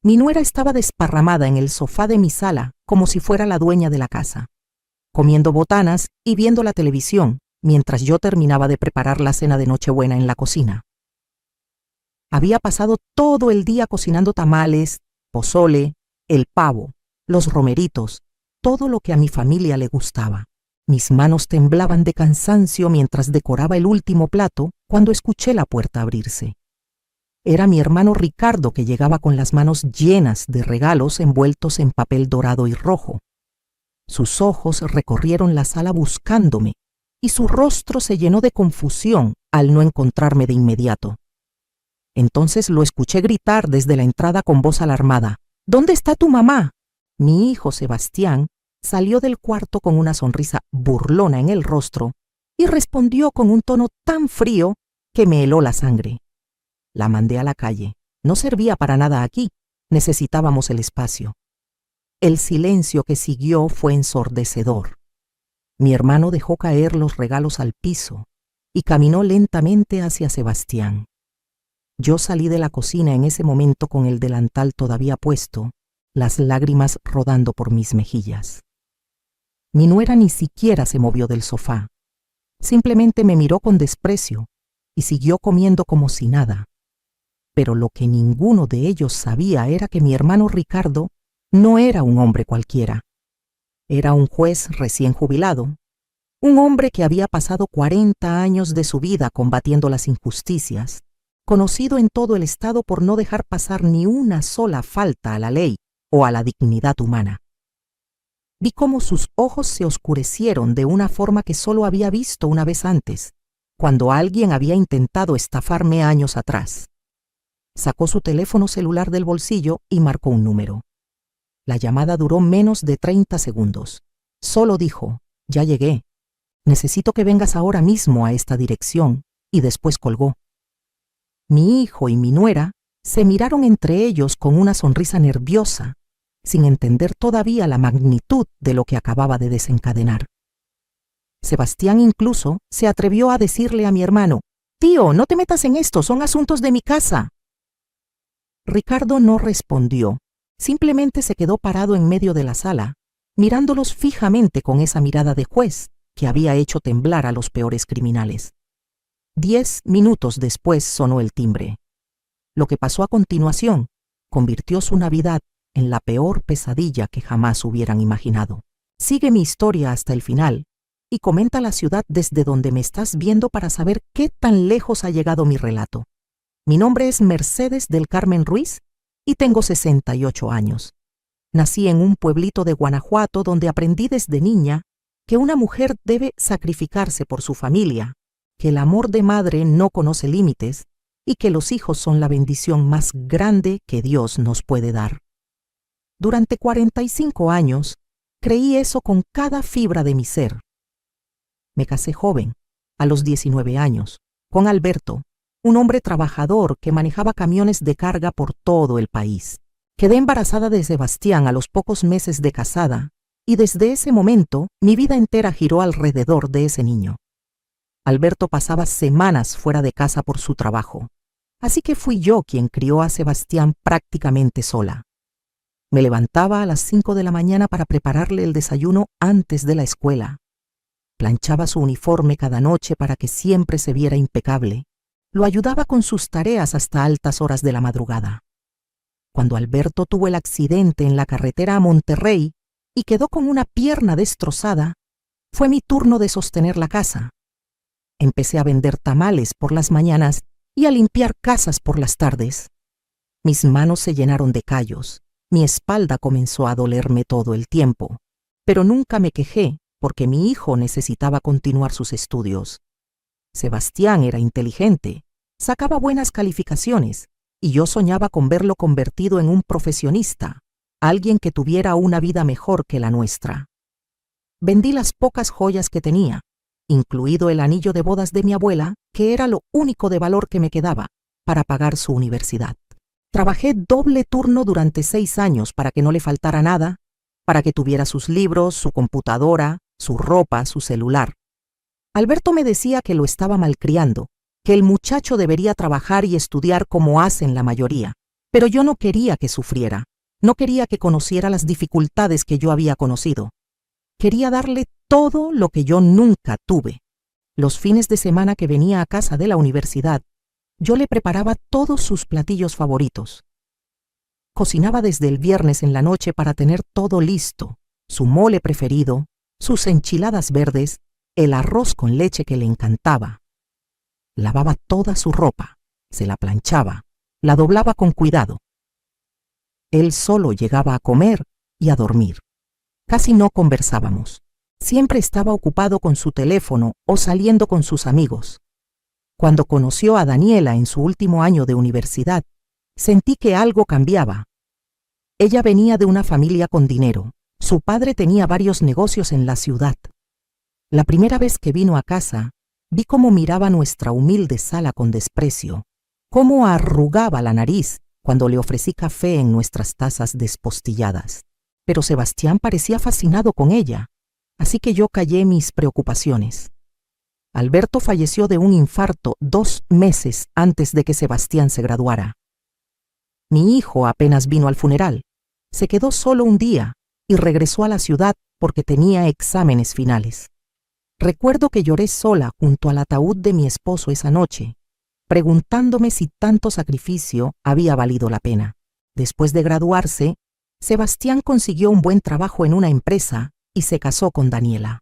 Mi nuera estaba desparramada en el sofá de mi sala como si fuera la dueña de la casa, comiendo botanas y viendo la televisión mientras yo terminaba de preparar la cena de Nochebuena en la cocina. Había pasado todo el día cocinando tamales, pozole, el pavo, los romeritos, todo lo que a mi familia le gustaba. Mis manos temblaban de cansancio mientras decoraba el último plato cuando escuché la puerta abrirse. Era mi hermano Ricardo, que llegaba con las manos llenas de regalos envueltos en papel dorado y rojo. Sus ojos recorrieron la sala buscándome y su rostro se llenó de confusión al no encontrarme de inmediato. Entonces lo escuché gritar desde la entrada con voz alarmada: «¿Dónde está tu mamá?». Mi hijo Sebastián salió del cuarto con una sonrisa burlona en el rostro y respondió con un tono tan frío que me heló la sangre. La mandé a la calle. No servía para nada aquí. Necesitábamos el espacio. El silencio que siguió fue ensordecedor. Mi hermano dejó caer los regalos al piso y caminó lentamente hacia Sebastián. Yo salí de la cocina en ese momento con el delantal todavía puesto, las lágrimas rodando por mis mejillas. Mi nuera ni siquiera se movió del sofá. Simplemente me miró con desprecio y siguió comiendo como si nada. Pero lo que ninguno de ellos sabía era que mi hermano Ricardo no era un hombre cualquiera. Era un juez recién jubilado, un hombre que había pasado 40 años de su vida combatiendo las injusticias, conocido en todo el estado por no dejar pasar ni una sola falta a la ley o a la dignidad humana. Vi cómo sus ojos se oscurecieron de una forma que solo había visto una vez antes, cuando alguien había intentado estafarme años atrás. Sacó su teléfono celular del bolsillo y marcó un número. La llamada duró menos de 30 segundos. Solo dijo: «Ya llegué. Necesito que vengas ahora mismo a esta dirección», y después colgó. Mi hijo y mi nuera se miraron entre ellos con una sonrisa nerviosa, sin entender todavía la magnitud de lo que acababa de desencadenar. Sebastián incluso se atrevió a decirle a mi hermano: «Tío, no te metas en esto, son asuntos de mi casa». Ricardo no respondió, simplemente se quedó parado en medio de la sala, mirándolos fijamente con esa mirada de juez que había hecho temblar a los peores criminales. 10 minutos después sonó el timbre. Lo que pasó a continuación convirtió su Navidad en la peor pesadilla que jamás hubieran imaginado. Sigue mi historia hasta el final y comenta la ciudad desde donde me estás viendo para saber qué tan lejos ha llegado mi relato. Mi nombre es Mercedes del Carmen Ruiz y tengo 68 años. Nací en un pueblito de Guanajuato donde aprendí desde niña que una mujer debe sacrificarse por su familia, que el amor de madre no conoce límites y que los hijos son la bendición más grande que Dios nos puede dar. Durante 45 años creí eso con cada fibra de mi ser. Me casé joven, a los 19 años, con Alberto, un hombre trabajador que manejaba camiones de carga por todo el país. Quedé embarazada de Sebastián a los pocos meses de casada y desde ese momento mi vida entera giró alrededor de ese niño. Alberto pasaba semanas fuera de casa por su trabajo, así que fui yo quien crió a Sebastián prácticamente sola. Me levantaba a las 5 de la mañana para prepararle el desayuno antes de la escuela. Planchaba su uniforme cada noche para que siempre se viera impecable. Lo ayudaba con sus tareas hasta altas horas de la madrugada. Cuando Alberto tuvo el accidente en la carretera a Monterrey y quedó con una pierna destrozada, fue mi turno de sostener la casa. Empecé a vender tamales por las mañanas y a limpiar casas por las tardes. Mis manos se llenaron de callos, mi espalda comenzó a dolerme todo el tiempo, pero nunca me quejé porque mi hijo necesitaba continuar sus estudios. Sebastián era inteligente, sacaba buenas calificaciones y yo soñaba con verlo convertido en un profesionista, alguien que tuviera una vida mejor que la nuestra. Vendí las pocas joyas que tenía, incluido el anillo de bodas de mi abuela, que era lo único de valor que me quedaba, para pagar su universidad. Trabajé doble turno durante 6 años para que no le faltara nada, para que tuviera sus libros, su computadora, su ropa, su celular. Alberto me decía que lo estaba malcriando, que el muchacho debería trabajar y estudiar como hacen la mayoría, Pero yo no quería que sufriera, no quería que conociera las dificultades que yo había conocido. Quería darle todo lo que yo nunca tuve. Los fines de semana que venía a casa de la universidad, yo le preparaba todos sus platillos favoritos. Cocinaba desde el viernes en la noche para tener todo listo, su mole preferido, sus enchiladas verdes, el arroz con leche que le encantaba. Lavaba toda su ropa, se la planchaba, la doblaba con cuidado. Él solo llegaba a comer y a dormir. Casi no conversábamos. Siempre estaba ocupado con su teléfono o saliendo con sus amigos. Cuando conoció a Daniela en su último año de universidad, sentí que algo cambiaba. Ella venía de una familia con dinero. Su padre tenía varios negocios en la ciudad. La primera vez que vino a casa, vi cómo miraba nuestra humilde sala con desprecio, cómo arrugaba la nariz cuando le ofrecí café en nuestras tazas despostilladas. Pero Sebastián parecía fascinado con ella, así que yo callé mis preocupaciones. Alberto falleció de un infarto 2 meses antes de que Sebastián se graduara. Mi hijo apenas vino al funeral. Se quedó solo un día y regresó a la ciudad porque tenía exámenes finales. Recuerdo que lloré sola junto al ataúd de mi esposo esa noche, preguntándome si tanto sacrificio había valido la pena. Después de graduarse, Sebastián consiguió un buen trabajo en una empresa y se casó con Daniela.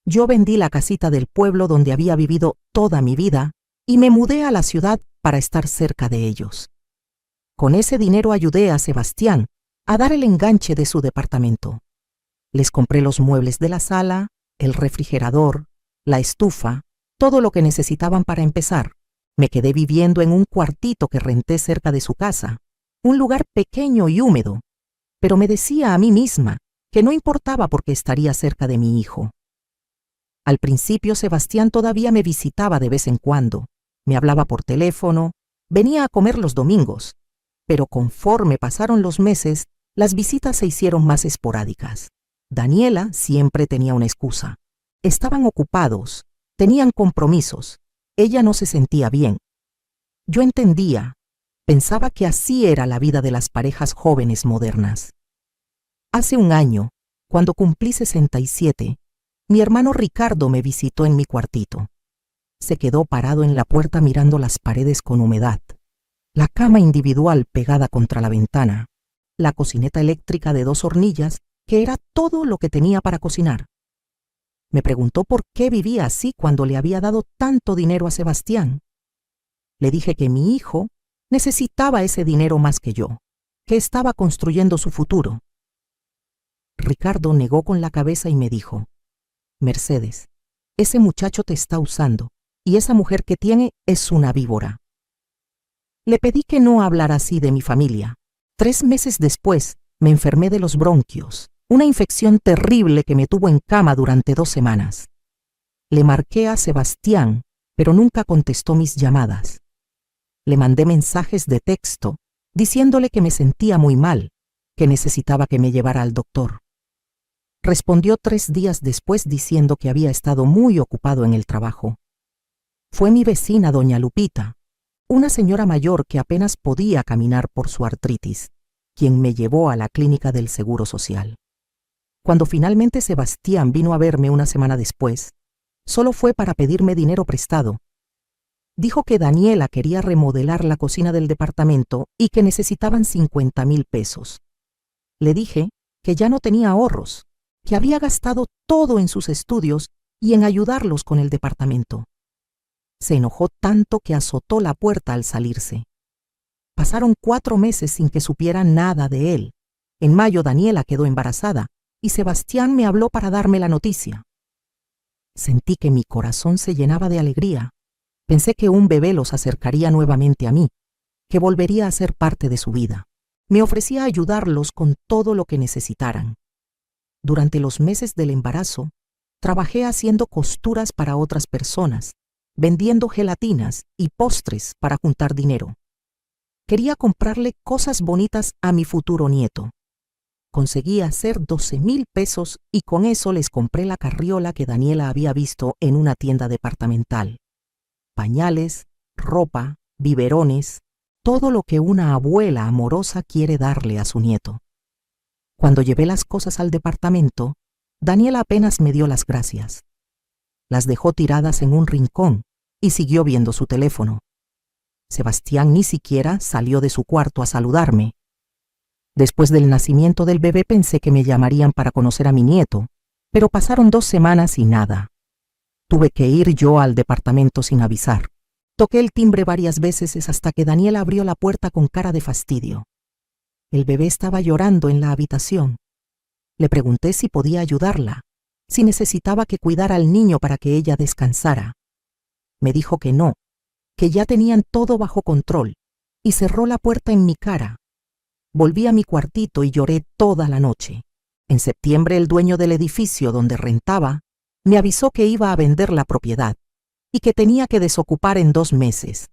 Yo vendí la casita del pueblo donde había vivido toda mi vida y me mudé a la ciudad para estar cerca de ellos. Con ese dinero ayudé a Sebastián a dar el enganche de su departamento. Les compré los muebles de la sala, el refrigerador, la estufa, todo lo que necesitaban para empezar. Me quedé viviendo en un cuartito que renté cerca de su casa, un lugar pequeño y húmedo, pero me decía a mí misma que no importaba porque estaría cerca de mi hijo. Al principio Sebastián todavía me visitaba de vez en cuando, me hablaba por teléfono, venía a comer los domingos, pero conforme pasaron los meses, las visitas se hicieron más esporádicas. Daniela siempre tenía una excusa. Estaban ocupados, tenían compromisos, ella no se sentía bien. Yo entendía, pensaba que así era la vida de las parejas jóvenes modernas. Hace un año, cuando cumplí 67, mi hermano Ricardo me visitó en mi cuartito. Se quedó parado en la puerta mirando las paredes con humedad, la cama individual pegada contra la ventana, la cocineta eléctrica de 2 hornillas, que era todo lo que tenía para cocinar. Me preguntó por qué vivía así cuando le había dado tanto dinero a Sebastián. Le dije que mi hijo necesitaba ese dinero más que yo, que estaba construyendo su futuro. Ricardo negó con la cabeza y me dijo: Mercedes, ese muchacho te está usando y esa mujer que tiene es una víbora. Le pedí que no hablara así de mi familia. 3 meses después me enfermé de los bronquios, una infección terrible que me tuvo en cama durante 2 semanas. Le marqué a Sebastián, pero nunca contestó mis llamadas. Le mandé mensajes de texto diciéndole que me sentía muy mal, que necesitaba que me llevara al doctor. Respondió 3 días después diciendo que había estado muy ocupado en el trabajo. Fue mi vecina, doña Lupita, una señora mayor que apenas podía caminar por su artritis, quien me llevó a la clínica del Seguro Social. Cuando finalmente Sebastián vino a verme una semana después, solo fue para pedirme dinero prestado. Dijo que Daniela quería remodelar la cocina del departamento y que necesitaban 50,000 pesos. Le dije que ya no tenía ahorros, que había gastado todo en sus estudios y en ayudarlos con el departamento. Se enojó tanto que azotó la puerta al salirse. Pasaron 4 meses sin que supiera nada de él. En mayo Daniela quedó embarazada y Sebastián me habló para darme la noticia. Sentí que mi corazón se llenaba de alegría. Pensé que un bebé los acercaría nuevamente a mí, que volvería a ser parte de su vida. Me ofrecía ayudarlos con todo lo que necesitaran. Durante los meses del embarazo, trabajé haciendo costuras para otras personas, vendiendo gelatinas y postres para juntar dinero. Quería comprarle cosas bonitas a mi futuro nieto. Conseguí hacer 12,000 pesos y con eso les compré la carriola que Daniela había visto en una tienda departamental. Pañales, ropa, biberones, todo lo que una abuela amorosa quiere darle a su nieto. Cuando llevé las cosas al departamento, Daniela apenas me dio las gracias. Las dejó tiradas en un rincón y siguió viendo su teléfono. Sebastián ni siquiera salió de su cuarto a saludarme. Después del nacimiento del bebé pensé que me llamarían para conocer a mi nieto, pero pasaron 2 semanas y nada. Tuve que ir yo al departamento sin avisar. Toqué el timbre varias veces hasta que Daniela abrió la puerta con cara de fastidio. El bebé estaba llorando en la habitación. Le pregunté si podía ayudarla, si necesitaba que cuidara al niño para que ella descansara. Me dijo que no, que ya tenían todo bajo control, y cerró la puerta en mi cara. Volví a mi cuartito y lloré toda la noche. En septiembre, el dueño del edificio donde rentaba me avisó que iba a vender la propiedad y que tenía que desocupar en 2 meses.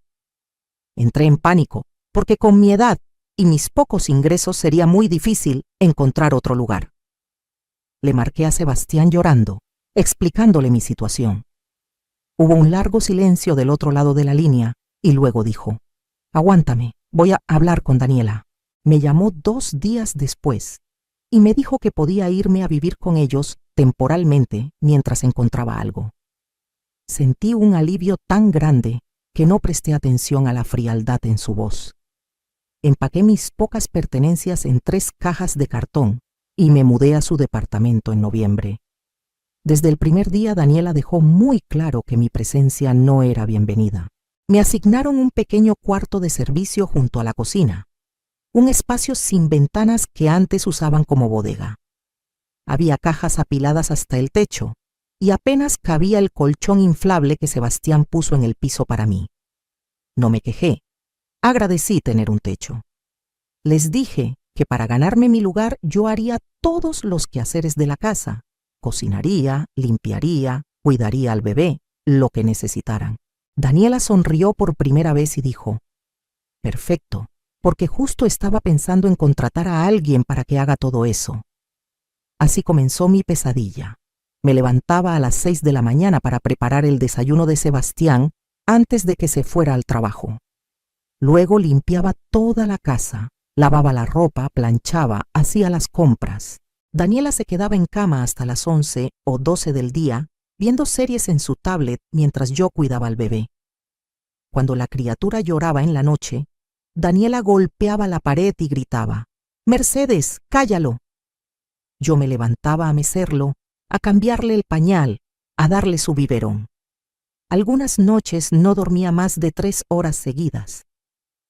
Entré en pánico, porque con mi edad y mis pocos ingresos sería muy difícil encontrar otro lugar. Le marqué a Sebastián llorando, explicándole mi situación. Hubo un largo silencio del otro lado de la línea y luego dijo: «Aguántame, voy a hablar con Daniela». Me llamó 2 días después y me dijo que podía irme a vivir con ellos temporalmente mientras encontraba algo. Sentí un alivio tan grande que no presté atención a la frialdad en su voz. Empaqué mis pocas pertenencias en 3 cajas de cartón y me mudé a su departamento en noviembre. Desde el primer día, Daniela dejó muy claro que mi presencia no era bienvenida. Me asignaron un pequeño cuarto de servicio junto a la cocina, un espacio sin ventanas que antes usaban como bodega. Había cajas apiladas hasta el techo y apenas cabía el colchón inflable que Sebastián puso en el piso para mí. No me quejé. Agradecí tener un techo. Les dije que para ganarme mi lugar yo haría todos los quehaceres de la casa. Cocinaría, limpiaría, cuidaría al bebé, lo que necesitaran. Daniela sonrió por primera vez y dijo: «Perfecto, porque justo estaba pensando en contratar a alguien para que haga todo eso». Así comenzó mi pesadilla. Me levantaba a las 6 de la mañana para preparar el desayuno de Sebastián antes de que se fuera al trabajo. Luego limpiaba toda la casa, lavaba la ropa, planchaba, hacía las compras. Daniela se quedaba en cama hasta las 11 o 12 del día, viendo series en su tablet mientras yo cuidaba al bebé. Cuando la criatura lloraba en la noche, Daniela golpeaba la pared y gritaba: «Mercedes, cállalo». Yo me levantaba a mecerlo, a cambiarle el pañal, a darle su biberón. Algunas noches no dormía más de 3 horas seguidas.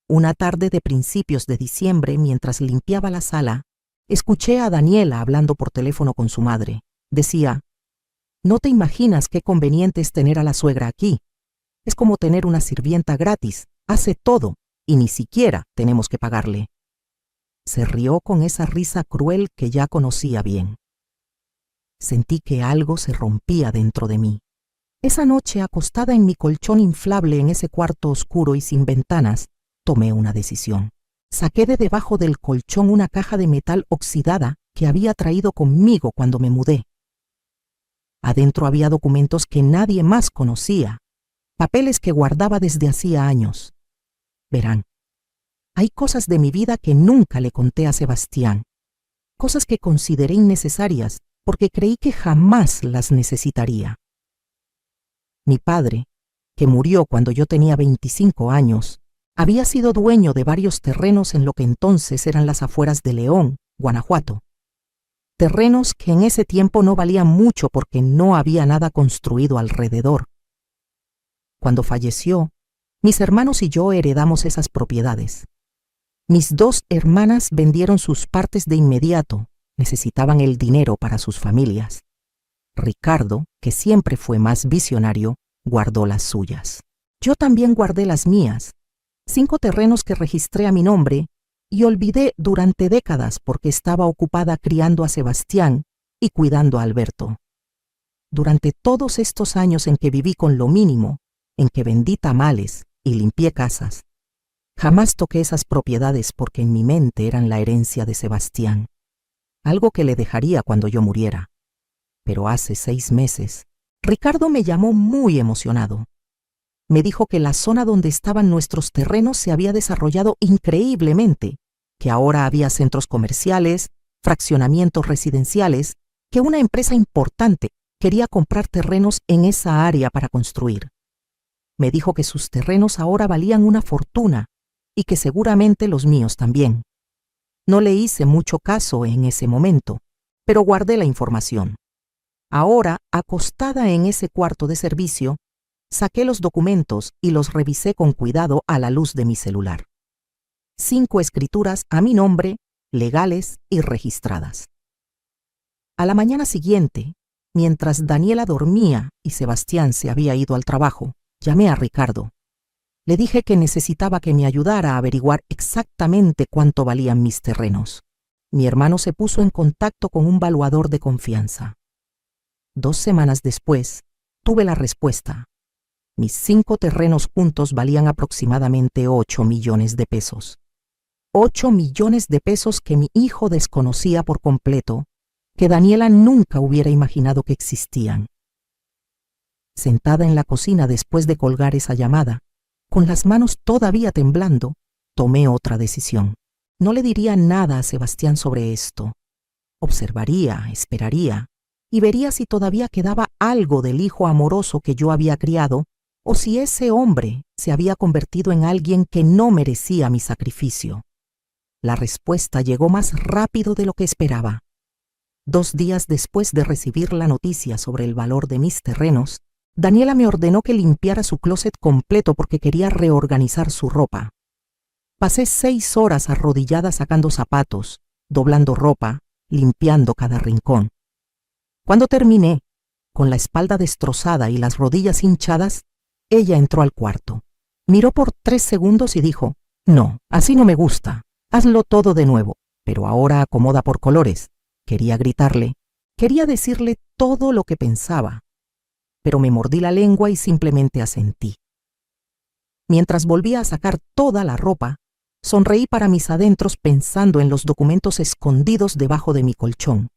Una tarde de principios de diciembre, mientras limpiaba la sala, escuché a Daniela hablando por teléfono con su madre. Decía: «No te imaginas qué conveniente es tener a la suegra aquí. Es como tener una sirvienta gratis, hace todo y ni siquiera tenemos que pagarle». Se rió con esa risa cruel que ya conocía bien. Sentí que algo se rompía dentro de mí. Esa noche, acostada en mi colchón inflable en ese cuarto oscuro y sin ventanas, tomé una decisión. Saqué de debajo del colchón una caja de metal oxidada que había traído conmigo cuando me mudé. Adentro había documentos que nadie más conocía, papeles que guardaba desde hacía años. Verán, hay cosas de mi vida que nunca le conté a Sebastián, cosas que consideré innecesarias porque creí que jamás las necesitaría. Mi padre, que murió cuando yo tenía 25 años, había sido dueño de varios terrenos en lo que entonces eran las afueras de León, Guanajuato. Terrenos que en ese tiempo no valían mucho porque no había nada construido alrededor. Cuando falleció, mis hermanos y yo heredamos esas propiedades. Mis 2 hermanas vendieron sus partes de inmediato, necesitaban el dinero para sus familias. Ricardo, que siempre fue más visionario, guardó las suyas. Yo también guardé las mías, 5 terrenos que registré a mi nombre y olvidé durante décadas porque estaba ocupada criando a Sebastián y cuidando a Alberto. Durante todos estos años en que viví con lo mínimo, en que vendí tamales y limpié casas, jamás toqué esas propiedades porque en mi mente eran la herencia de Sebastián, algo que le dejaría cuando yo muriera. Pero hace 6 meses, Ricardo me llamó muy emocionado. Me dijo que la zona donde estaban nuestros terrenos se había desarrollado increíblemente, que ahora había centros comerciales, fraccionamientos residenciales, que una empresa importante quería comprar terrenos en esa área para construir. Me dijo que sus terrenos ahora valían una fortuna y que seguramente los míos también. No le hice mucho caso en ese momento, pero guardé la información. Ahora, acostada en ese cuarto de servicio, saqué los documentos y los revisé con cuidado a la luz de mi celular. 5 escrituras a mi nombre, legales y registradas. A la mañana siguiente, mientras Daniela dormía y Sebastián se había ido al trabajo, llamé a Ricardo. Le dije que necesitaba que me ayudara a averiguar exactamente cuánto valían mis terrenos. Mi hermano se puso en contacto con un valuador de confianza. 2 semanas después, tuve la respuesta. Mis 5 terrenos juntos valían aproximadamente 8 millones de pesos. 8 millones de pesos que mi hijo desconocía por completo, que Daniela nunca hubiera imaginado que existían. Sentada en la cocina después de colgar esa llamada, con las manos todavía temblando, tomé otra decisión. No le diría nada a Sebastián sobre esto. Observaría, esperaría, y vería si todavía quedaba algo del hijo amoroso que yo había criado, o si ese hombre se había convertido en alguien que no merecía mi sacrificio. La respuesta llegó más rápido de lo que esperaba. 2 días después de recibir la noticia sobre el valor de mis terrenos, Daniela me ordenó que limpiara su closet completo porque quería reorganizar su ropa. Pasé 6 horas arrodillada sacando zapatos, doblando ropa, limpiando cada rincón. Cuando terminé, con la espalda destrozada y las rodillas hinchadas, ella entró al cuarto. Miró por 3 segundos y dijo, «No, así no me gusta. Hazlo todo de nuevo, pero ahora acomoda por colores». Quería gritarle, quería decirle todo lo que pensaba, pero me mordí la lengua y simplemente asentí. Mientras volvía a sacar toda la ropa, sonreí para mis adentros pensando en los documentos escondidos debajo de mi colchón.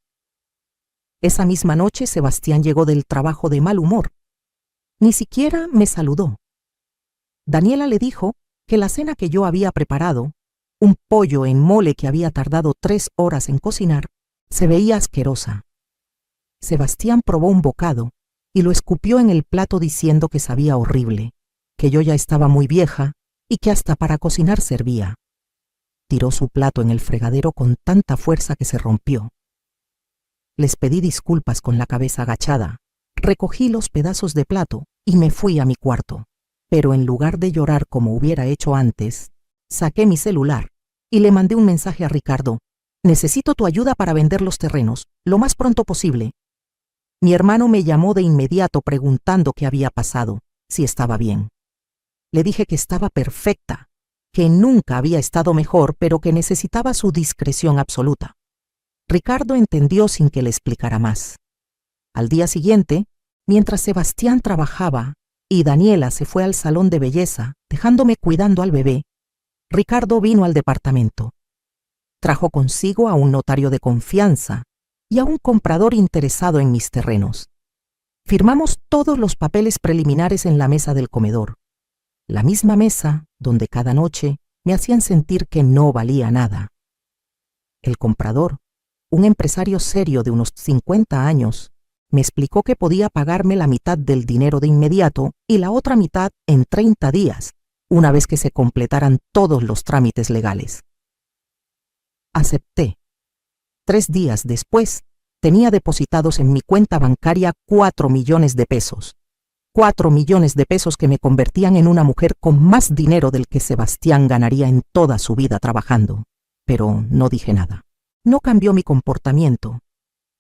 Esa misma noche Sebastián llegó del trabajo de mal humor. Ni siquiera me saludó. Daniela le dijo que la cena que yo había preparado, un pollo en mole que había tardado 3 horas en cocinar, se veía asquerosa. Sebastián probó un bocado y lo escupió en el plato diciendo que sabía horrible, que yo ya estaba muy vieja y que hasta para cocinar servía. Tiró su plato en el fregadero con tanta fuerza que se rompió. Les pedí disculpas con la cabeza agachada, recogí los pedazos de plato y me fui a mi cuarto. Pero en lugar de llorar como hubiera hecho antes, saqué mi celular y le mandé un mensaje a Ricardo. «Necesito tu ayuda para vender los terrenos, lo más pronto posible». Mi hermano me llamó de inmediato preguntando qué había pasado, si estaba bien. Le dije que estaba perfecta, que nunca había estado mejor, pero que necesitaba su discreción absoluta. Ricardo entendió sin que le explicara más. Al día siguiente, mientras Sebastián trabajaba y Daniela se fue al salón de belleza, dejándome cuidando al bebé, Ricardo vino al departamento. Trajo consigo a un notario de confianza y a un comprador interesado en mis terrenos. Firmamos todos los papeles preliminares en la mesa del comedor, la misma mesa donde cada noche me hacían sentir que no valía nada. El comprador, un empresario serio de unos 50 años, me explicó que podía pagarme la mitad del dinero de inmediato y la otra mitad en 30 días, una vez que se completaran todos los trámites legales. Acepté. 3 días después, tenía depositados en mi cuenta bancaria 4 millones de pesos. 4 millones de pesos que me convertían en una mujer con más dinero del que Sebastián ganaría en toda su vida trabajando. Pero no dije nada. No cambió mi comportamiento.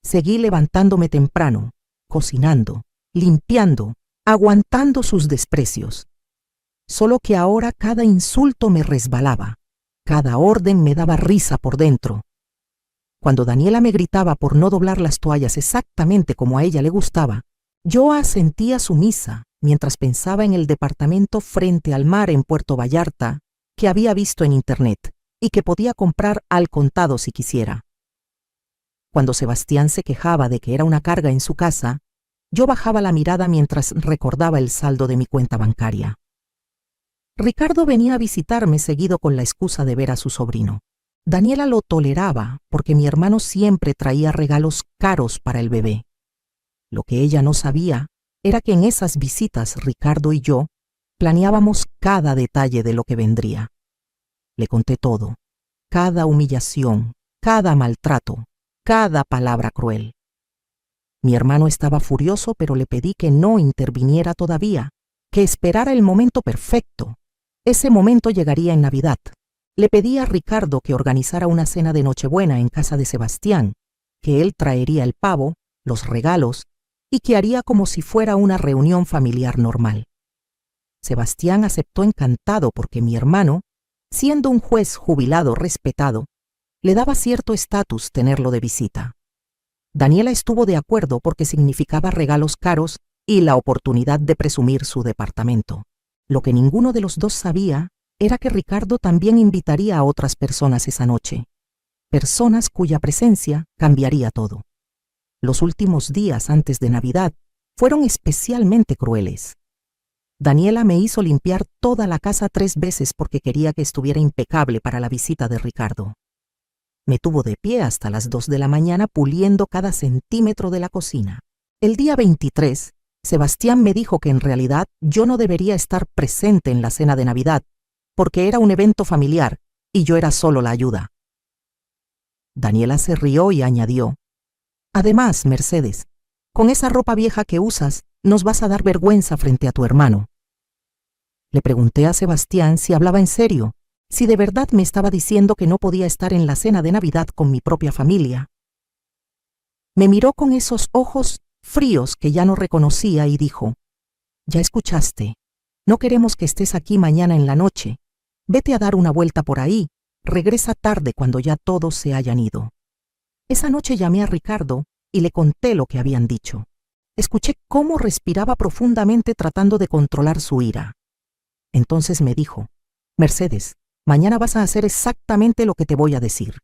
Seguí levantándome temprano, cocinando, limpiando, aguantando sus desprecios. Solo que ahora cada insulto me resbalaba. Cada orden me daba risa por dentro. Cuando Daniela me gritaba por no doblar las toallas exactamente como a ella le gustaba, yo asentía sumisa mientras pensaba en el departamento frente al mar en Puerto Vallarta que había visto en internet y que podía comprar al contado si quisiera. Cuando Sebastián se quejaba de que era una carga en su casa, yo bajaba la mirada mientras recordaba el saldo de mi cuenta bancaria. Ricardo venía a visitarme seguido con la excusa de ver a su sobrino. Daniela lo toleraba porque mi hermano siempre traía regalos caros para el bebé. Lo que ella no sabía era que en esas visitas Ricardo y yo planeábamos cada detalle de lo que vendría. Le conté todo, cada humillación, cada maltrato, cada palabra cruel. Mi hermano estaba furioso, pero le pedí que no interviniera todavía, que esperara el momento perfecto. Ese momento llegaría en Navidad. Le pedí a Ricardo que organizara una cena de Nochebuena en casa de Sebastián, que él traería el pavo, los regalos, y que haría como si fuera una reunión familiar normal. Sebastián aceptó encantado porque mi hermano, siendo un juez jubilado respetado, le daba cierto estatus tenerlo de visita. Daniela estuvo de acuerdo porque significaba regalos caros y la oportunidad de presumir su departamento. Lo que ninguno de los dos sabía era que Ricardo también invitaría a otras personas esa noche, personas cuya presencia cambiaría todo. Los últimos días antes de Navidad fueron especialmente crueles. Daniela me hizo limpiar toda la casa 3 veces porque quería que estuviera impecable para la visita de Ricardo. Me tuvo de pie hasta las 2 de la mañana puliendo cada centímetro de la cocina. El día 23, Sebastián me dijo que en realidad yo no debería estar presente en la cena de Navidad, porque era un evento familiar y yo era solo la ayuda. Daniela se rió y añadió: «Además, Mercedes, con esa ropa vieja que usas, nos vas a dar vergüenza frente a tu hermano». Le pregunté a Sebastián si hablaba en serio, si de verdad me estaba diciendo que no podía estar en la cena de Navidad con mi propia familia. Me miró con esos ojos fríos que ya no reconocía y dijo: «Ya escuchaste, no queremos que estés aquí mañana en la noche. Vete a dar una vuelta por ahí, regresa tarde cuando ya todos se hayan ido». Esa noche llamé a Ricardo y le conté lo que habían dicho. Escuché cómo respiraba profundamente tratando de controlar su ira. Entonces me dijo: «Mercedes, mañana vas a hacer exactamente lo que te voy a decir».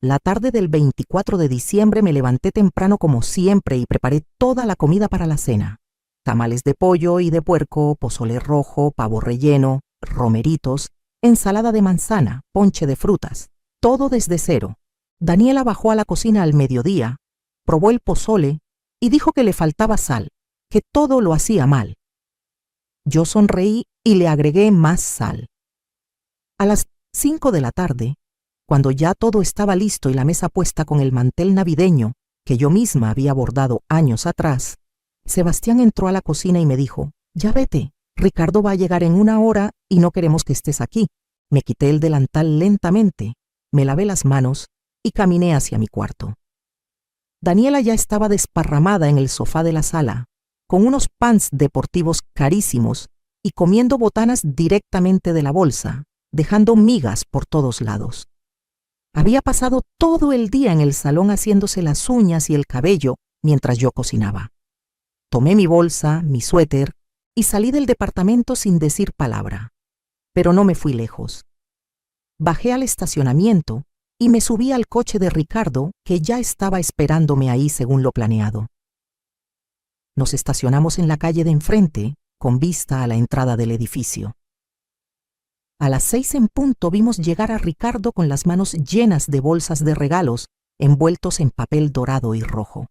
La tarde del 24 de diciembre me levanté temprano como siempre y preparé toda la comida para la cena. Tamales de pollo y de puerco, pozole rojo, pavo relleno, romeritos, ensalada de manzana, ponche de frutas, todo desde cero. Daniela bajó a la cocina al mediodía, probó el pozole y dijo que le faltaba sal, que todo lo hacía mal. Yo sonreí y le agregué más sal. A las 5 de la tarde, cuando ya todo estaba listo y la mesa puesta con el mantel navideño que yo misma había bordado años atrás, Sebastián entró a la cocina y me dijo: «Ya vete, Ricardo va a llegar en 1 hora y no queremos que estés aquí». Me quité el delantal lentamente, me lavé las manos y caminé hacia mi cuarto. Daniela ya estaba desparramada en el sofá de la sala, con unos pants deportivos carísimos y comiendo botanas directamente de la bolsa, dejando migas por todos lados. Había pasado todo el día en el salón haciéndose las uñas y el cabello mientras yo cocinaba. Tomé mi bolsa, mi suéter y salí del departamento sin decir palabra. Pero no me fui lejos. Bajé al estacionamiento y me subí al coche de Ricardo, que ya estaba esperándome ahí según lo planeado. Nos estacionamos en la calle de enfrente, con vista a la entrada del edificio. A las 6 en punto vimos llegar a Ricardo con las manos llenas de bolsas de regalos envueltos en papel dorado y rojo.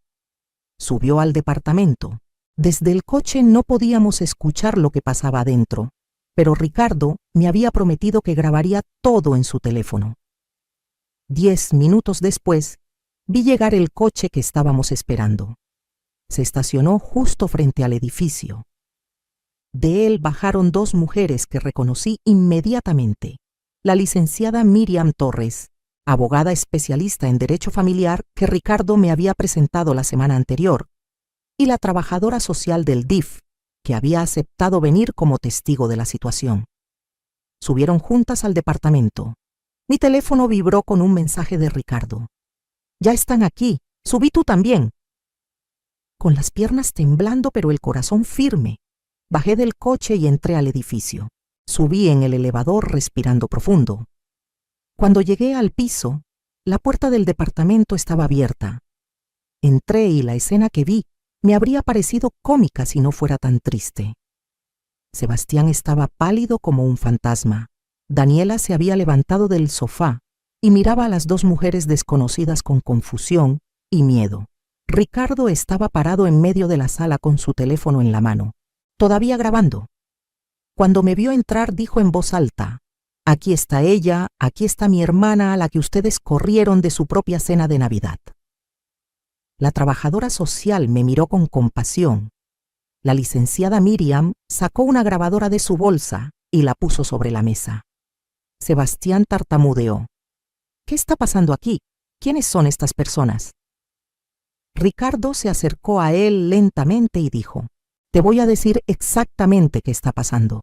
Subió al departamento. Desde el coche no podíamos escuchar lo que pasaba adentro, pero Ricardo me había prometido que grabaría todo en su teléfono. 10 minutos después, vi llegar el coche que estábamos esperando. Se estacionó justo frente al edificio. De él bajaron 2 mujeres que reconocí inmediatamente: la licenciada Miriam Torres, abogada especialista en derecho familiar que Ricardo me había presentado la semana anterior, y la trabajadora social del DIF, que había aceptado venir como testigo de la situación. Subieron juntas al departamento. Mi teléfono vibró con un mensaje de Ricardo: «Ya están aquí, subí tú también». Con las piernas temblando pero el corazón firme, bajé del coche y entré al edificio. Subí en el elevador respirando profundo. Cuando llegué al piso, la puerta del departamento estaba abierta. Entré y la escena que vi me habría parecido cómica si no fuera tan triste. Sebastián estaba pálido como un fantasma. Daniela se había levantado del sofá y miraba a las dos mujeres desconocidas con confusión y miedo. Ricardo estaba parado en medio de la sala con su teléfono en la mano, todavía grabando. Cuando me vio entrar, dijo en voz alta: «Aquí está ella, aquí está mi hermana a la que ustedes corrieron de su propia cena de Navidad». La trabajadora social me miró con compasión. La licenciada Miriam sacó una grabadora de su bolsa y la puso sobre la mesa. Sebastián tartamudeó: «¿Qué está pasando aquí? ¿Quiénes son estas personas?». Ricardo se acercó a él lentamente y dijo: «Te voy a decir exactamente qué está pasando.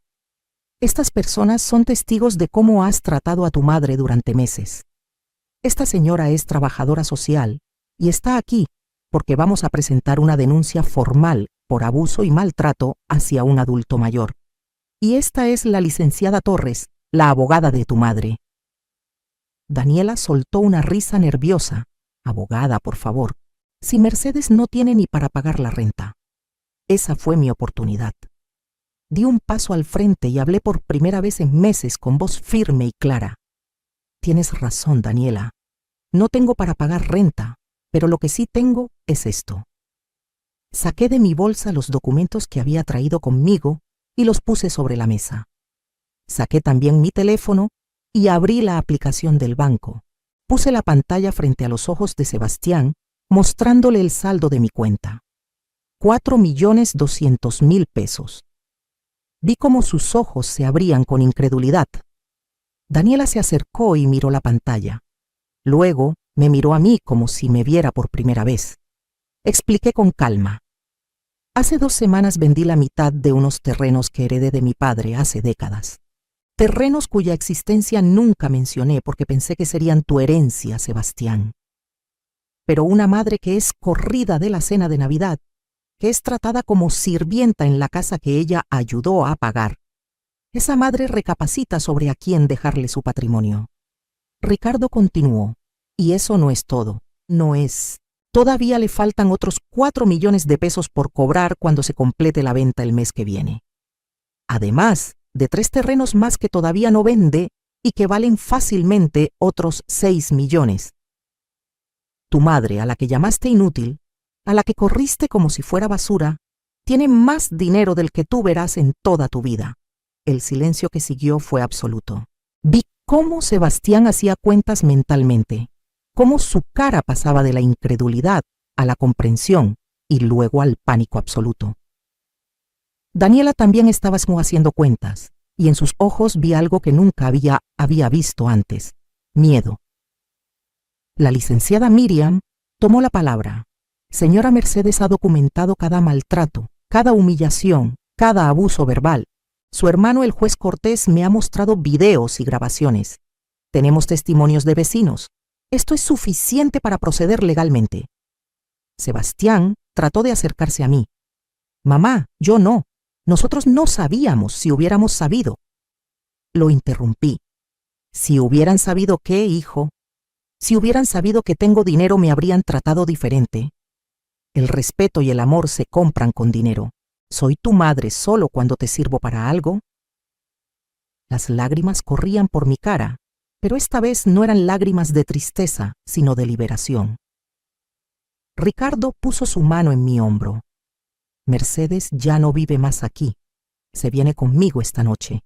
Estas personas son testigos de cómo has tratado a tu madre durante meses. Esta señora es trabajadora social y está aquí porque vamos a presentar una denuncia formal por abuso y maltrato hacia un adulto mayor. Y esta es la licenciada Torres, la abogada de tu madre». Daniela soltó una risa nerviosa. «Abogada, por favor. Si Mercedes no tiene ni para pagar la renta». Esa fue mi oportunidad. Di un paso al frente y hablé por primera vez en meses con voz firme y clara. «Tienes razón, Daniela. No tengo para pagar renta, pero lo que sí tengo es esto». Saqué de mi bolsa los documentos que había traído conmigo y los puse sobre la mesa. Saqué también mi teléfono y abrí la aplicación del banco. Puse la pantalla frente a los ojos de Sebastián, mostrándole el saldo de mi cuenta. 4.200.000 pesos. Vi cómo sus ojos se abrían con incredulidad. Daniela se acercó y miró la pantalla. Luego me miró a mí como si me viera por primera vez. Expliqué con calma: «Hace 2 semanas vendí la mitad de unos terrenos que heredé de mi padre hace décadas. Terrenos cuya existencia nunca mencioné porque pensé que serían tu herencia, Sebastián. Pero una madre que es corrida de la cena de Navidad, que es tratada como sirvienta en la casa que ella ayudó a pagar, esa madre recapacita sobre a quién dejarle su patrimonio». Ricardo continuó: «Y eso no es todo, no es. Todavía le faltan otros 4 millones de pesos por cobrar cuando se complete la venta el mes que viene. Además de 3 terrenos más que todavía no vende y que valen fácilmente otros 6 millones. Tu madre, a la que llamaste inútil, a la que corriste como si fuera basura, tiene más dinero del que tú verás en toda tu vida». El silencio que siguió fue absoluto. Vi cómo Sebastián hacía cuentas mentalmente, cómo su cara pasaba de la incredulidad a la comprensión y luego al pánico absoluto. Daniela también estaba haciendo cuentas, y en sus ojos vi algo que nunca había visto antes: miedo. La licenciada Miriam tomó la palabra. «Señora Mercedes ha documentado cada maltrato, cada humillación, cada abuso verbal. Su hermano, el juez Cortés, me ha mostrado videos y grabaciones. Tenemos testimonios de vecinos. Esto es suficiente para proceder legalmente». Sebastián trató de acercarse a mí. «Mamá, yo no. Nosotros no sabíamos. Si hubiéramos sabido». Lo interrumpí. «Si hubieran sabido qué, hijo. Si hubieran sabido que tengo dinero, me habrían tratado diferente. El respeto y el amor se compran con dinero. ¿Soy tu madre solo cuando te sirvo para algo?». Las lágrimas corrían por mi cara, pero esta vez no eran lágrimas de tristeza, sino de liberación. Ricardo puso su mano en mi hombro. «Mercedes ya no vive más aquí. Se viene conmigo esta noche.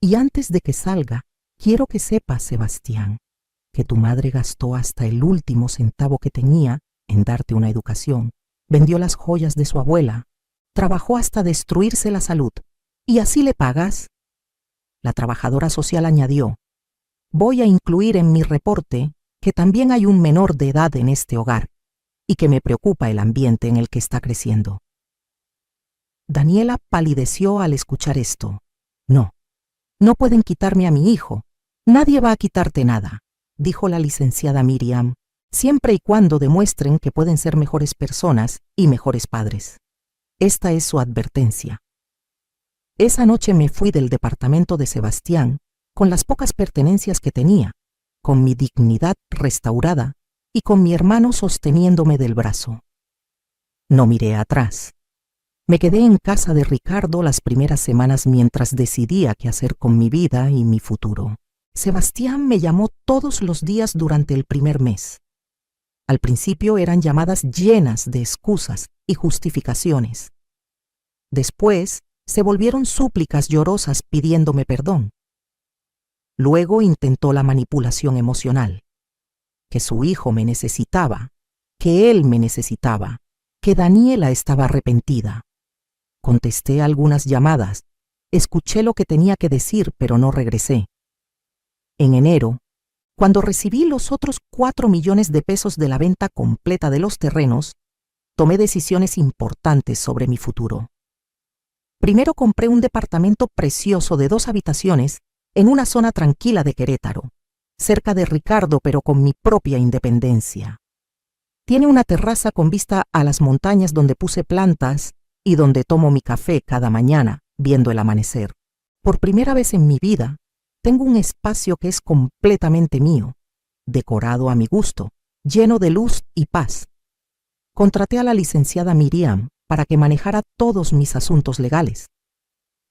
Y antes de que salga, quiero que sepas, Sebastián, que tu madre gastó hasta el último centavo que tenía en darte una educación, vendió las joyas de su abuela, trabajó hasta destruirse la salud. ¿Y así le pagas?». La trabajadora social añadió: «Voy a incluir en mi reporte que también hay un menor de edad en este hogar y que me preocupa el ambiente en el que está creciendo». Daniela palideció al escuchar esto. «No, no pueden quitarme a mi hijo. Nadie va a quitarte nada», dijo la licenciada Miriam, «siempre y cuando demuestren que pueden ser mejores personas y mejores padres. Esta es su advertencia». Esa noche me fui del departamento de Sebastián con las pocas pertenencias que tenía, con mi dignidad restaurada y con mi hermano sosteniéndome del brazo. No miré atrás. Me quedé en casa de Ricardo las primeras semanas mientras decidía qué hacer con mi vida y mi futuro. Sebastián me llamó todos los días durante el primer mes. Al principio eran llamadas llenas de excusas y justificaciones. Después se volvieron súplicas llorosas pidiéndome perdón. Luego intentó la manipulación emocional, que su hijo me necesitaba, que él me necesitaba, que Daniela estaba arrepentida. Contesté algunas llamadas, escuché lo que tenía que decir, pero no regresé. En enero, cuando recibí los otros 4 millones de pesos de la venta completa de los terrenos, tomé decisiones importantes sobre mi futuro. Primero compré un departamento precioso de 2 habitaciones en una zona tranquila de Querétaro, cerca de Ricardo, pero con mi propia independencia. Tiene una terraza con vista a las montañas donde puse plantas y donde tomo mi café cada mañana viendo el amanecer. Por primera vez en mi vida, tengo un espacio que es completamente mío, decorado a mi gusto, lleno de luz y paz. Contraté a la licenciada Miriam para que manejara todos mis asuntos legales.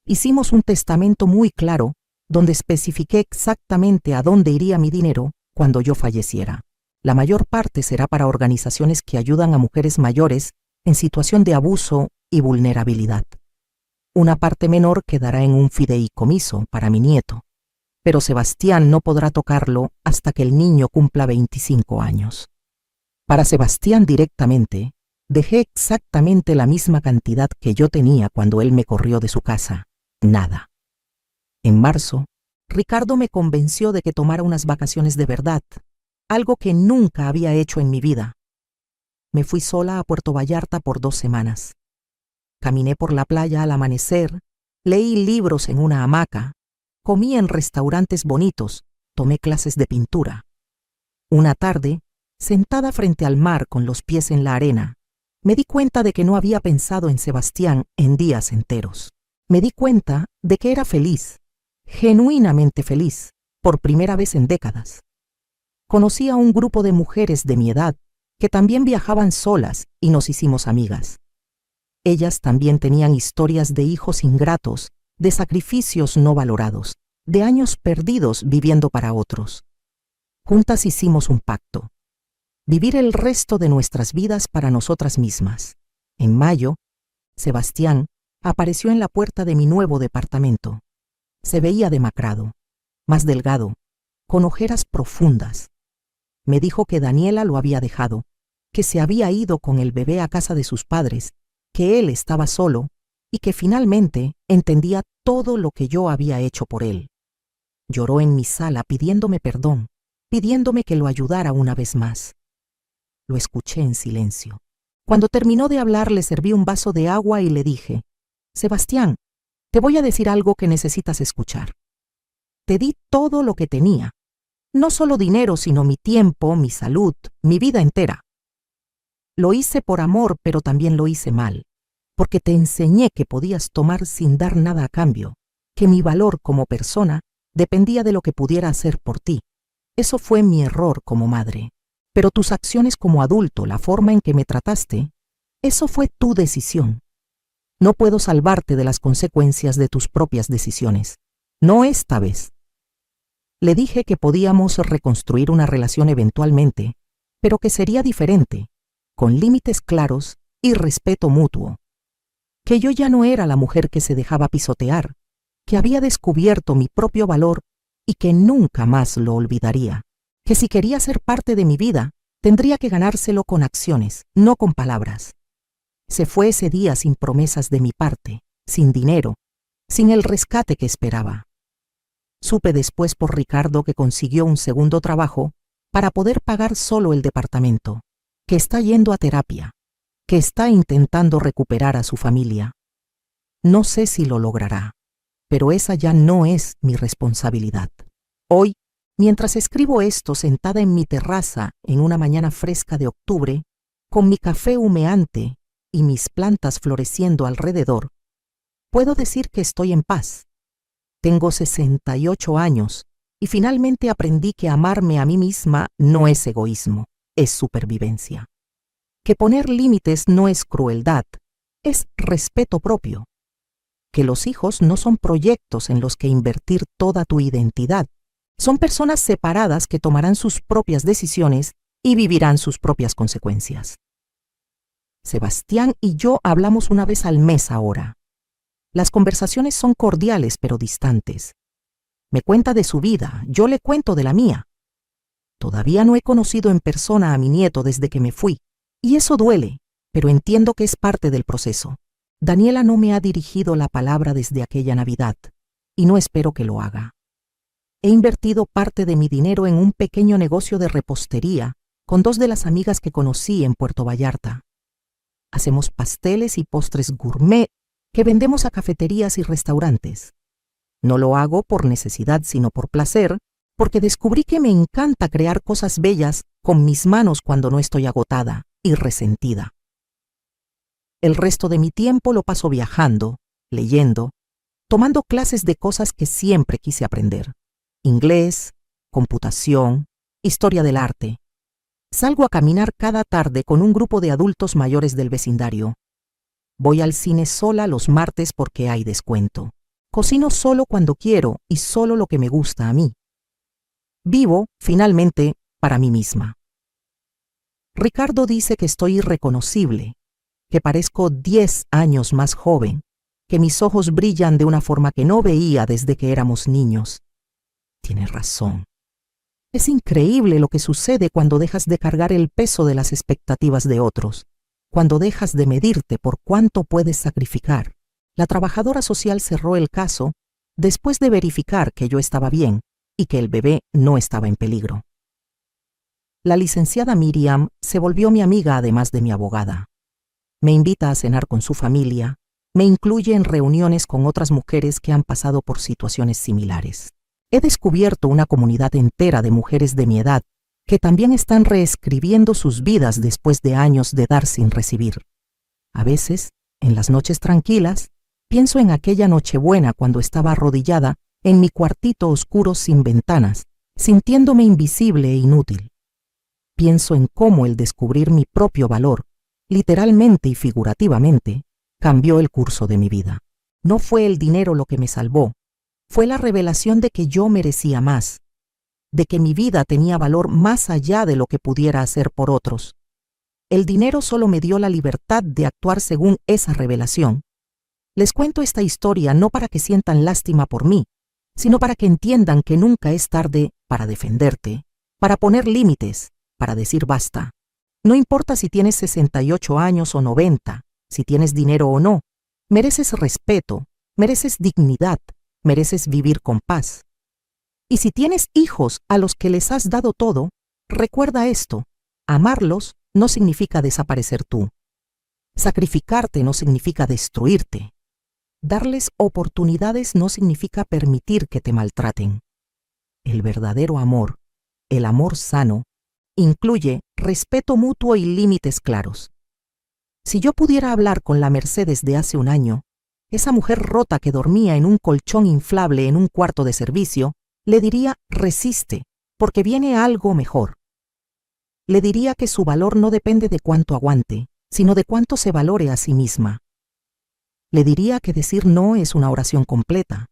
Hicimos un testamento muy claro donde especifiqué exactamente a dónde iría mi dinero cuando yo falleciera. La mayor parte será para organizaciones que ayudan a mujeres mayores en situación de abuso y vulnerabilidad. Una parte menor quedará en un fideicomiso para mi nieto, pero Sebastián no podrá tocarlo hasta que el niño cumpla 25 años. Para Sebastián directamente, dejé exactamente la misma cantidad que yo tenía cuando él me corrió de su casa. Nada. En marzo, Ricardo me convenció de que tomara unas vacaciones de verdad, algo que nunca había hecho en mi vida. Me fui sola a Puerto Vallarta por 2 semanas. Caminé por la playa al amanecer, leí libros en una hamaca, comí en restaurantes bonitos, tomé clases de pintura. Una tarde, sentada frente al mar con los pies en la arena, me di cuenta de que no había pensado en Sebastián en días enteros. Me di cuenta de que era feliz, genuinamente feliz, por primera vez en décadas. Conocí a un grupo de mujeres de mi edad que también viajaban solas y nos hicimos amigas. Ellas también tenían historias de hijos ingratos, de sacrificios no valorados, de años perdidos viviendo para otros. Juntas hicimos un pacto: vivir el resto de nuestras vidas para nosotras mismas. En mayo, Sebastián apareció en la puerta de mi nuevo departamento. Se veía demacrado, más delgado, con ojeras profundas. Me dijo que Daniela lo había dejado, que se había ido con el bebé a casa de sus padres, que él estaba solo y que finalmente entendía todo lo que yo había hecho por él. Lloró en mi sala pidiéndome perdón, pidiéndome que lo ayudara una vez más. Lo escuché en silencio. Cuando terminó de hablar, le serví un vaso de agua y le dije: Sebastián, te voy a decir algo que necesitas escuchar. Te di todo lo que tenía, no solo dinero, sino mi tiempo, mi salud, mi vida entera. Lo hice por amor, pero también lo hice mal, porque te enseñé que podías tomar sin dar nada a cambio, que mi valor como persona dependía de lo que pudiera hacer por ti. Eso fue mi error como madre. Pero tus acciones como adulto, la forma en que me trataste, eso fue tu decisión. No puedo salvarte de las consecuencias de tus propias decisiones. No esta vez. Le dije que podíamos reconstruir una relación eventualmente, pero que sería diferente, con límites claros y respeto mutuo. Que yo ya no era la mujer que se dejaba pisotear, que había descubierto mi propio valor y que nunca más lo olvidaría. Que si quería ser parte de mi vida, tendría que ganárselo con acciones, no con palabras. Se fue ese día sin promesas de mi parte, sin dinero, sin el rescate que esperaba. Supe después por Ricardo que consiguió un segundo trabajo para poder pagar solo el departamento, que está yendo a terapia, que está intentando recuperar a su familia. No sé si lo logrará, pero esa ya no es mi responsabilidad. Hoy, mientras escribo esto sentada en mi terraza en una mañana fresca de octubre, con mi café humeante y mis plantas floreciendo alrededor, puedo decir que estoy en paz. Tengo 68 años y finalmente aprendí que amarme a mí misma no es egoísmo, es supervivencia. Que poner límites no es crueldad, es respeto propio. Que los hijos no son proyectos en los que invertir toda tu identidad. Son personas separadas que tomarán sus propias decisiones y vivirán sus propias consecuencias. Sebastián y yo hablamos una vez al mes ahora. Las conversaciones son cordiales pero distantes. Me cuenta de su vida, yo le cuento de la mía. Todavía no he conocido en persona a mi nieto desde que me fui, y eso duele, pero entiendo que es parte del proceso. Daniela no me ha dirigido la palabra desde aquella Navidad, y no espero que lo haga. He invertido parte de mi dinero en un pequeño negocio de repostería con 2 de las amigas que conocí en Puerto Vallarta. Hacemos pasteles y postres gourmet que vendemos a cafeterías y restaurantes. No lo hago por necesidad, sino por placer, porque descubrí que me encanta crear cosas bellas con mis manos cuando no estoy agotada y resentida. El resto de mi tiempo lo paso viajando, leyendo, tomando clases de cosas que siempre quise aprender. Inglés, computación, historia del arte. Salgo a caminar cada tarde con un grupo de adultos mayores del vecindario. Voy al cine sola los martes porque hay descuento. Cocino solo cuando quiero y solo lo que me gusta a mí. Vivo, finalmente, para mí misma. Ricardo dice que estoy irreconocible, que parezco 10 años más joven, que mis ojos brillan de una forma que no veía desde que éramos niños. Tiene razón. Es increíble lo que sucede cuando dejas de cargar el peso de las expectativas de otros, cuando dejas de medirte por cuánto puedes sacrificar. La trabajadora social cerró el caso después de verificar que yo estaba bien y que el bebé no estaba en peligro. La licenciada Miriam se volvió mi amiga además de mi abogada. Me invita a cenar con su familia, me incluye en reuniones con otras mujeres que han pasado por situaciones similares. He descubierto una comunidad entera de mujeres de mi edad que también están reescribiendo sus vidas después de años de dar sin recibir. A veces, en las noches tranquilas, pienso en aquella Nochebuena cuando estaba arrodillada en mi cuartito oscuro sin ventanas, sintiéndome invisible e inútil. Pienso en cómo el descubrir mi propio valor, literalmente y figurativamente, cambió el curso de mi vida. No fue el dinero lo que me salvó, fue la revelación de que yo merecía más, de que mi vida tenía valor más allá de lo que pudiera hacer por otros. El dinero solo me dio la libertad de actuar según esa revelación. Les cuento esta historia no para que sientan lástima por mí, sino para que entiendan que nunca es tarde para defenderte, para poner límites, para decir basta. No importa si tienes 68 años o 90, si tienes dinero o no, mereces respeto, mereces dignidad, mereces vivir con paz. Y si tienes hijos a los que les has dado todo, recuerda esto: amarlos no significa desaparecer tú. Sacrificarte no significa destruirte. Darles oportunidades no significa permitir que te maltraten. El verdadero amor, el amor sano, incluye respeto mutuo y límites claros. Si yo pudiera hablar con la Mercedes de hace un año, esa mujer rota que dormía en un colchón inflable en un cuarto de servicio, le diría: resiste, porque viene algo mejor. Le diría que su valor no depende de cuánto aguante, sino de cuánto se valore a sí misma. Le diría que decir no es una oración completa.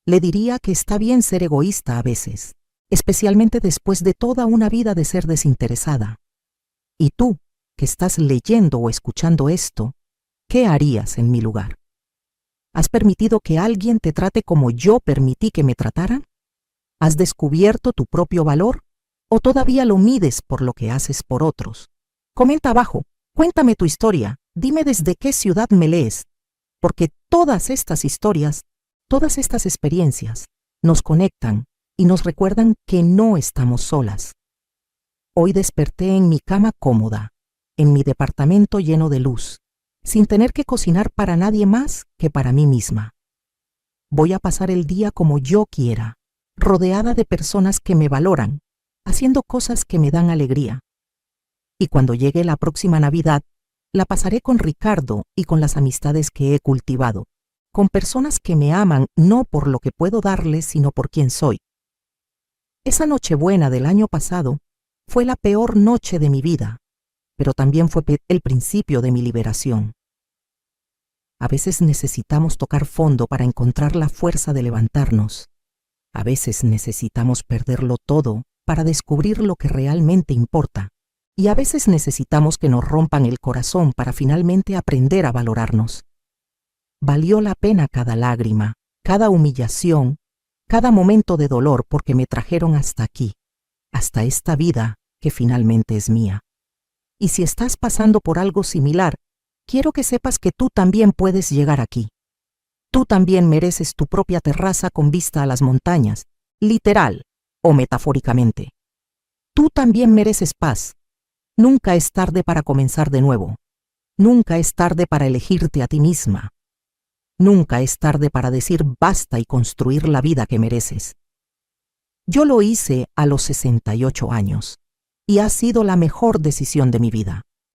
Le diría que está bien ser egoísta a veces, especialmente después de toda una vida de ser desinteresada. Y tú, que estás leyendo o escuchando esto, ¿qué harías en mi lugar? ¿Has permitido que alguien te trate como yo permití que me trataran? ¿Has descubierto tu propio valor? ¿O todavía lo mides por lo que haces por otros? Comenta abajo, cuéntame tu historia, dime desde qué ciudad me lees, porque todas estas historias, todas estas experiencias, nos conectan y nos recuerdan que no estamos solas. Hoy desperté en mi cama cómoda, en mi departamento lleno de luz, sin tener que cocinar para nadie más que para mí misma. Voy a pasar el día como yo quiera, rodeada de personas que me valoran, haciendo cosas que me dan alegría. Y cuando llegue la próxima Navidad, la pasaré con Ricardo y con las amistades que he cultivado, con personas que me aman no por lo que puedo darles, sino por quien soy. Esa Nochebuena del año pasado fue la peor noche de mi vida, pero también fue el principio de mi liberación. A veces necesitamos tocar fondo para encontrar la fuerza de levantarnos. A veces necesitamos perderlo todo para descubrir lo que realmente importa. Y a veces necesitamos que nos rompan el corazón para finalmente aprender a valorarnos. Valió la pena cada lágrima, cada humillación, cada momento de dolor porque me trajeron hasta aquí, hasta esta vida que finalmente es mía. Y si estás pasando por algo similar, quiero que sepas que tú también puedes llegar aquí. Tú también mereces tu propia terraza con vista a las montañas, literal o metafóricamente. Tú también mereces paz. Nunca es tarde para comenzar de nuevo. Nunca es tarde para elegirte a ti misma. Nunca es tarde para decir basta y construir la vida que mereces. Yo lo hice a los 68 años y ha sido la mejor decisión de mi vida.